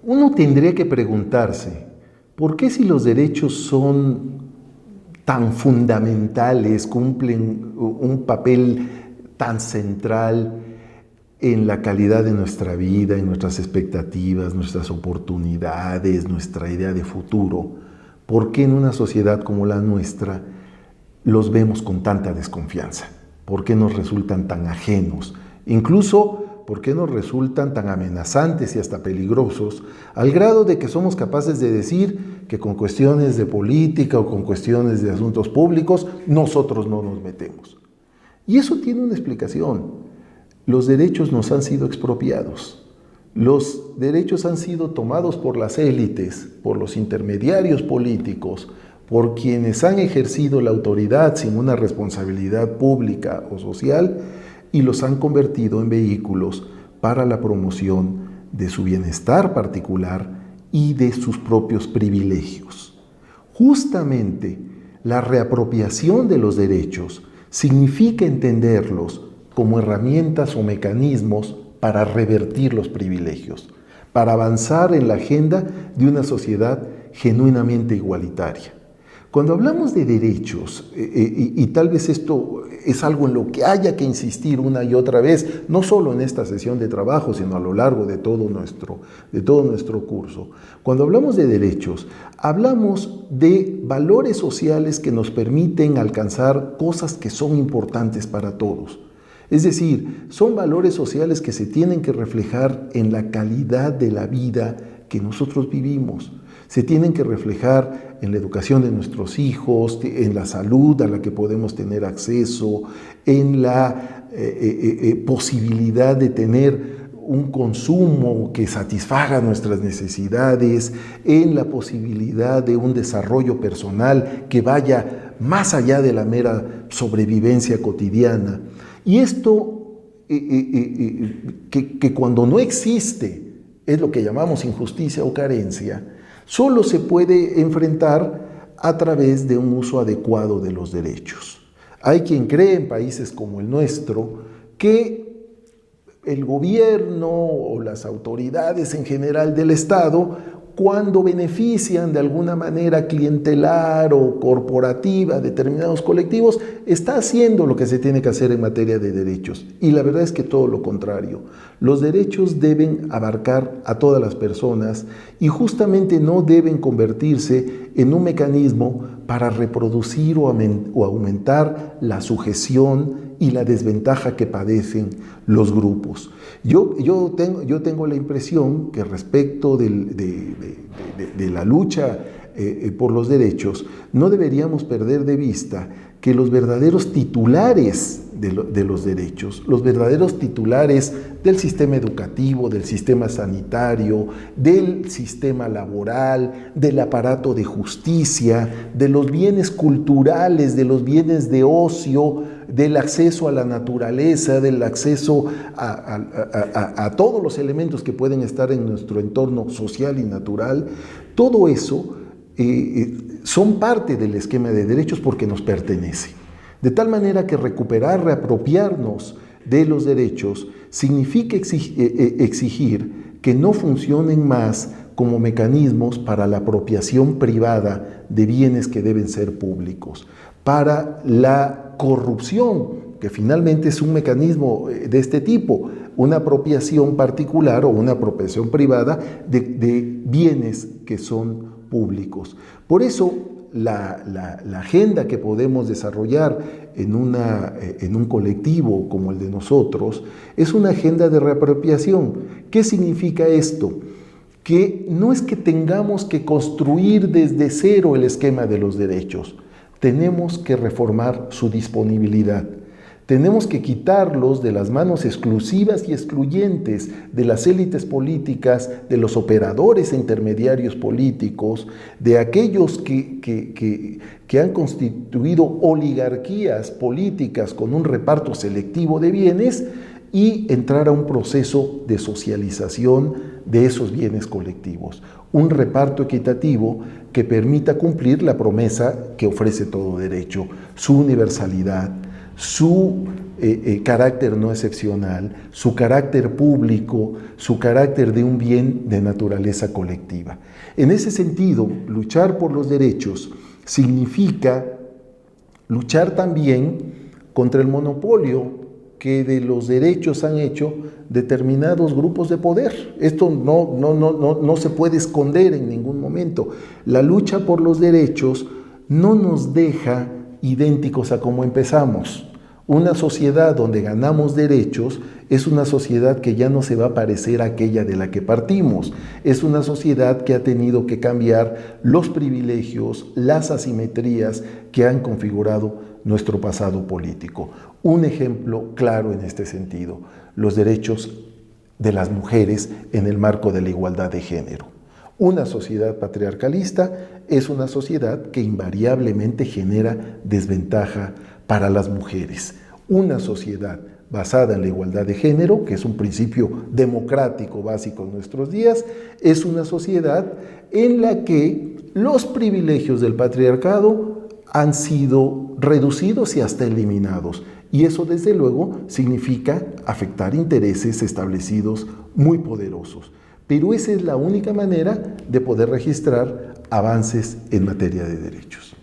Uno tendría que preguntarse, ¿por qué si los derechos son tan fundamentales, cumplen un papel tan central en la calidad de nuestra vida, en nuestras expectativas, nuestras oportunidades, nuestra idea de futuro, por qué en una sociedad como la nuestra los vemos con tanta desconfianza? ¿Por qué nos resultan tan ajenos? Incluso, ¿por qué nos resultan tan amenazantes y hasta peligrosos, al grado de que somos capaces de decir que con cuestiones de política o con cuestiones de asuntos públicos nosotros no nos metemos? Y eso tiene una explicación. Los derechos nos han sido expropiados. Los derechos han sido tomados por las élites, por los intermediarios políticos, por quienes han ejercido la autoridad sin una responsabilidad pública o social, y los han convertido en vehículos para la promoción de su bienestar particular y de sus propios privilegios. Justamente la reapropiación de los derechos significa entenderlos como herramientas o mecanismos para revertir los privilegios, para avanzar en la agenda de una sociedad genuinamente igualitaria. Cuando hablamos de derechos, y tal vez esto es algo en lo que haya que insistir una y otra vez, no solo en esta sesión de trabajo, sino a lo largo de todo nuestro curso. Cuando hablamos de derechos, hablamos de valores sociales que nos permiten alcanzar cosas que son importantes para todos. Es decir, son valores sociales que se tienen que reflejar en la calidad de la vida que nosotros vivimos. Se tienen que reflejar en la educación de nuestros hijos, en la salud a la que podemos tener acceso, en la posibilidad de tener un consumo que satisfaga nuestras necesidades, en la posibilidad de un desarrollo personal que vaya más allá de la mera sobrevivencia cotidiana. Y esto, que cuando no existe, es lo que llamamos injusticia o carencia, solo se puede enfrentar a través de un uso adecuado de los derechos. Hay quien cree en países como el nuestro que el gobierno o las autoridades en general del Estado, cuando benefician de alguna manera clientelar o corporativa a determinados colectivos, está haciendo lo que se tiene que hacer en materia de derechos. Y la verdad es que todo lo contrario. Los derechos deben abarcar a todas las personas y justamente no deben convertirse en un mecanismo para reproducir o aumentar la sujeción y la desventaja que padecen los grupos. Yo tengo la impresión que respecto de la lucha por los derechos, no deberíamos perder de vista que los verdaderos titulares de los derechos, los verdaderos titulares del sistema educativo, del sistema sanitario, del sistema laboral, del aparato de justicia, de los bienes culturales, de los bienes de ocio, del acceso a la naturaleza, del acceso a todos los elementos que pueden estar en nuestro entorno social y natural, todo eso son parte del esquema de derechos porque nos pertenece. De tal manera que recuperar, reapropiarnos de los derechos significa exigir que no funcionen más como mecanismos para la apropiación privada de bienes que deben ser públicos, para la corrupción, que finalmente es un mecanismo de este tipo, una apropiación particular o una apropiación privada de bienes que son públicos. Por eso, la agenda que podemos desarrollar en un colectivo como el de nosotros es una agenda de reapropiación. ¿Qué significa esto? Que no es que tengamos que construir desde cero el esquema de los derechos, tenemos que reformar su disponibilidad. Tenemos que quitarlos de las manos exclusivas y excluyentes de las élites políticas, de los operadores e intermediarios políticos, de aquellos que han constituido oligarquías políticas con un reparto selectivo de bienes y entrar a un proceso de socialización de esos bienes colectivos. Un reparto equitativo que permita cumplir la promesa que ofrece todo derecho, su universalidad, su carácter no excepcional, su carácter público, su carácter de un bien de naturaleza colectiva. En ese sentido, luchar por los derechos significa luchar también contra el monopolio que de los derechos han hecho determinados grupos de poder. Esto no se puede esconder en ningún momento. La lucha por los derechos no nos deja idénticos a como empezamos. Una sociedad donde ganamos derechos es una sociedad que ya no se va a parecer a aquella de la que partimos. Es una sociedad que ha tenido que cambiar los privilegios, las asimetrías que han configurado nuestro pasado político. Un ejemplo claro en este sentido, los derechos de las mujeres en el marco de la igualdad de género. Una sociedad patriarcalista es una sociedad que invariablemente genera desventaja para las mujeres. Una sociedad basada en la igualdad de género, que es un principio democrático básico en nuestros días, es una sociedad en la que los privilegios del patriarcado han sido reducidos y hasta eliminados. Y eso, desde luego, significa afectar intereses establecidos muy poderosos. Pero esa es la única manera de poder registrar avances en materia de derechos.